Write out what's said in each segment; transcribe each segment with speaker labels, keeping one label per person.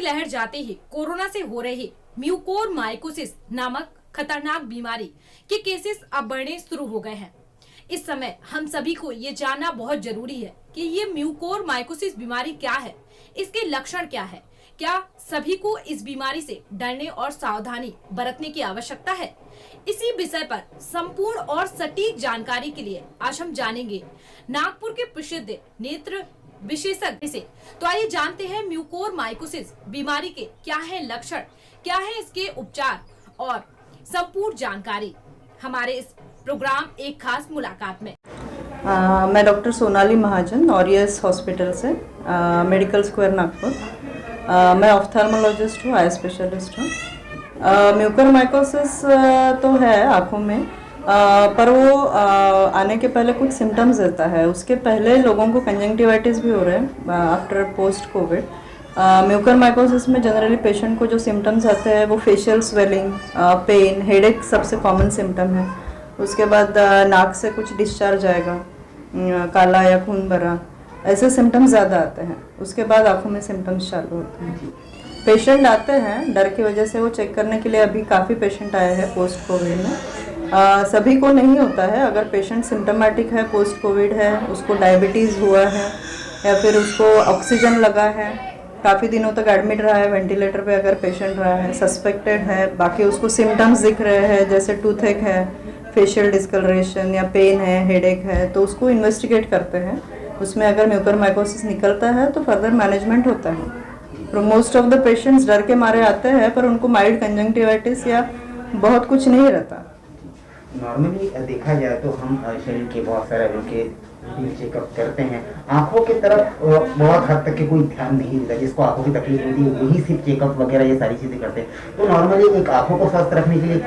Speaker 1: लहर जाते ही कोरोना से हो रही म्यूकोरमाइकोसिस नामक खतरनाक बीमारी के केसेस अब बढ़ने शुरू हो गए हैं। इस समय हम सभी को ये जानना बहुत जरूरी है कि ये म्यूकोरमाइकोसिस बीमारी क्या है, इसके लक्षण क्या है, क्या सभी को इस बीमारी से डरने और सावधानी बरतने की आवश्यकता है। इसी विषय पर संपूर्ण और सटीक जानकारी के लिए आज हम जानेंगे नागपुर के प्रसिद्ध नेत्र विशेषज्ञ से। तो आइए जानते हैं म्यूकोरमाइकोसिस बीमारी के क्या है लक्षण, क्या है इसके उपचार और संपूर्ण जानकारी हमारे इस प्रोग्राम एक खास मुलाकात में।
Speaker 2: मैं डॉक्टर सोनाली महाजन ऑरियस हॉस्पिटल से मेडिकल स्क्वायर नागपुर। मैं ऑफ्थाल्मोलॉजिस्ट हूँ, आई स्पेशलिस्ट हूँ। म्यूकोरमाइकोसिस तो है आँखों में, पर वो आने के पहले कुछ सिम्टम्स देता है। उसके पहले लोगों को कंजंक्टिवाइटिस भी हो रहे हैं आफ्टर पोस्ट कोविड। म्यूकोरमाइकोसिस में जनरली पेशेंट को जो सिम्टम्स आते हैं वो फेशियल स्वेलिंग, पेन, हेडेक सबसे कॉमन सिम्टम है। उसके बाद नाक से कुछ डिस्चार्ज आएगा, काला या खून भरा, ऐसे सिम्टम्स ज़्यादा आते हैं। उसके बाद आँखों में सिम्टम्स चालू होते हैं। पेशेंट आते हैं डर की वजह से, वो चेक करने के लिए अभी काफ़ी पेशेंट आए हैं पोस्ट कोविड में। सभी को नहीं होता है। अगर पेशेंट सिम्टोमेटिक है, पोस्ट कोविड है, उसको डायबिटीज़ हुआ है या फिर उसको ऑक्सीजन लगा है, काफ़ी दिनों तक एडमिट रहा है, वेंटिलेटर पे अगर पेशेंट रहा है, सस्पेक्टेड है, बाकी उसको सिम्टम्स दिख रहे हैं जैसे टूथेक है, फेशियल डिस्कलरेशन या पेन है, हेडेक है, तो उसको इन्वेस्टिगेट करते हैं। उसमें अगर म्यूकोरमाइकोसिस निकलता है तो फर्दर मैनेजमेंट होता है। तो मोस्ट ऑफ द पेशेंट्स डर के मारे आते हैं, पर उनको माइल्ड कंजंक्टिवाइटिस या बहुत कुछ नहीं रहता।
Speaker 3: नॉर्मली देखा जाए तो हम शरीर के बहुत सारे अंगों के चेकअप करते हैं। आंखों की तरफ बहुत हद तक के कोई ध्यान नहीं देता। जिसको आंखों की तकलीफ होती है वही सिर्फ चेकअप वगैरह ये सारी चीजें करते हैं। तो नॉर्मली एक आंखों को स्वस्थ रखने के लिए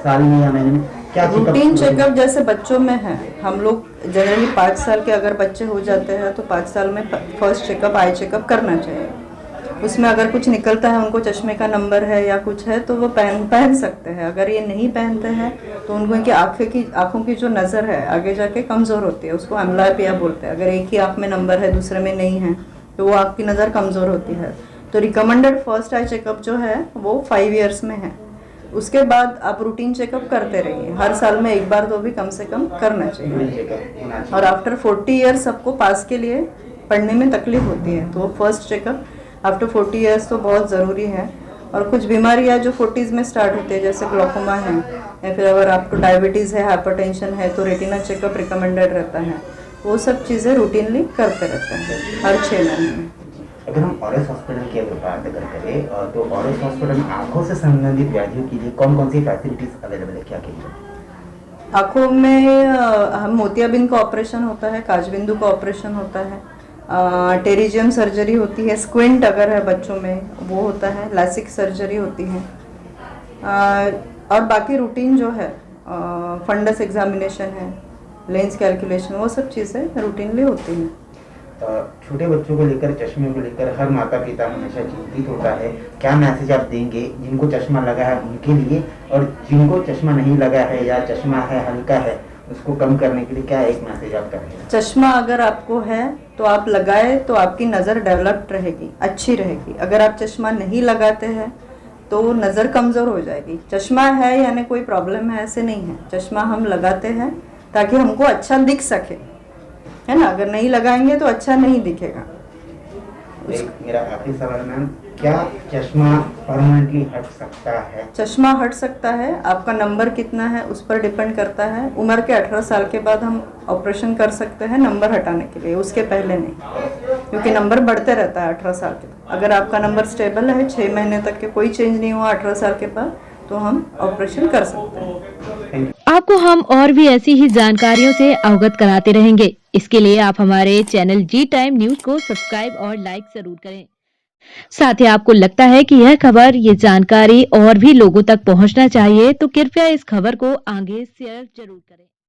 Speaker 3: साल में या महीने में क्या
Speaker 2: रूटीन चेकअप जैसे बच्चों में है, हम लोग जनरली 5 साल के अगर बच्चे हो जाते हैं तो 5 साल में फर्स्ट चेकअप आई चेकअप करना चाहिए। उसमें अगर कुछ निकलता है, उनको चश्मे का नंबर है या कुछ है तो वो पहन सकते हैं। अगर ये नहीं पहनते हैं तो उनको इनकी आँखों की जो नज़र है आगे जाके कमज़ोर होती है, उसको एम्ब्लायपिया बोलते हैं। अगर एक ही आँख में नंबर है दूसरे में नहीं है तो वो आँख की नज़र कमज़ोर होती है। तो रिकमेंडेड फर्स्ट आई चेकअप जो है वो 5 ईयर्स में है। उसके बाद आप रूटीन चेकअप करते रहिए, हर साल में एक बार तो भी कम से कम करना चाहिए। और आफ्टर 40 ईयर्स सबको पास के लिए पढ़ने में तकलीफ होती है, तो फर्स्ट चेकअप आफ्टर 40 ईयर्स तो बहुत ज़रूरी है। और कुछ बीमारियाँ जो 40s में स्टार्ट होती है जैसे ग्लोकोमा है, या फिर अगर आपको डायबिटीज़ है, हाइपरटेंशन है, तो रेटिना चेकअप रिकमेंडेड रहता है। वो सब चीज़ें रूटीनली करते रहते हैं हर 6 महीने में।
Speaker 3: अगर हम ऑरियस हॉस्पिटल की अगर बात अगर करें तो ऑरियस हॉस्पिटल में आँखों से संबंधित व्याधियों के लिए कौन कौन सी फैसिलिटीज अवेलेबल है, क्या क्या?
Speaker 2: आँखों में हम मोतियाबिंद का ऑपरेशन होता है, काजबिंदु का ऑपरेशन होता है, टेरिजियम सर्जरी होती है, स्क्विंट अगर है बच्चों में वो होता है, लैसिक सर्जरी होती है, और बाकी रूटीन जो है फंडस एग्जामिनेशन है, लेंस कैलकुलेशन, वो सब चीज़ें रूटीनली होती हैं।
Speaker 3: छोटे बच्चों को लेकर, चश्मे को लेकर हर माता पिता हमेशा चिंतित होता है। क्या मैसेज आप देंगे जिनको चश्मा लगा है उनके लिए, और जिनको चश्मा नहीं लगा है या चश्मा है हल्का है उसको कम करने के लिए क्या एक मैसेज आप करेंगे?
Speaker 2: चश्मा अगर आपको है तो आप लगाए तो आपकी नज़र डेवलप्ड रहेगी, अच्छी रहेगी। अगर आप चश्मा नहीं लगाते हैं तो नज़र कमज़ोर हो जाएगी। चश्मा है यानी कोई प्रॉब्लम है, ऐसे नहीं है। चश्मा हम लगाते हैं ताकि हमको अच्छा दिख सके, है ना। अगर नहीं लगाएंगे तो अच्छा नहीं दिखेगा।
Speaker 3: मेरा आखिरी सवाल मैम, क्या चश्मा परमानेंटली हट सकता है?
Speaker 2: चश्मा हट सकता है, आपका नंबर कितना है उस पर डिपेंड करता है। उम्र के 18 साल के बाद हम ऑपरेशन कर सकते हैं नंबर हटाने के लिए, उसके पहले नहीं, क्योंकि नंबर बढ़ते रहता है 18 साल के बाद। अगर आपका नंबर स्टेबल है, 6 महीने तक के कोई चेंज नहीं हुआ 18 साल के बाद, तो हम ऑपरेशन कर सकते हैं।
Speaker 4: आपको हम और भी ऐसी ही जानकारियों से अवगत कराते रहेंगे। इसके लिए आप हमारे चैनल जी टाइम न्यूज को सब्सक्राइब और लाइक जरूर करें। साथ ही आपको लगता है कि यह खबर, ये जानकारी और भी लोगों तक पहुंचना चाहिए, तो कृपया इस खबर को आगे शेयर जरूर करें।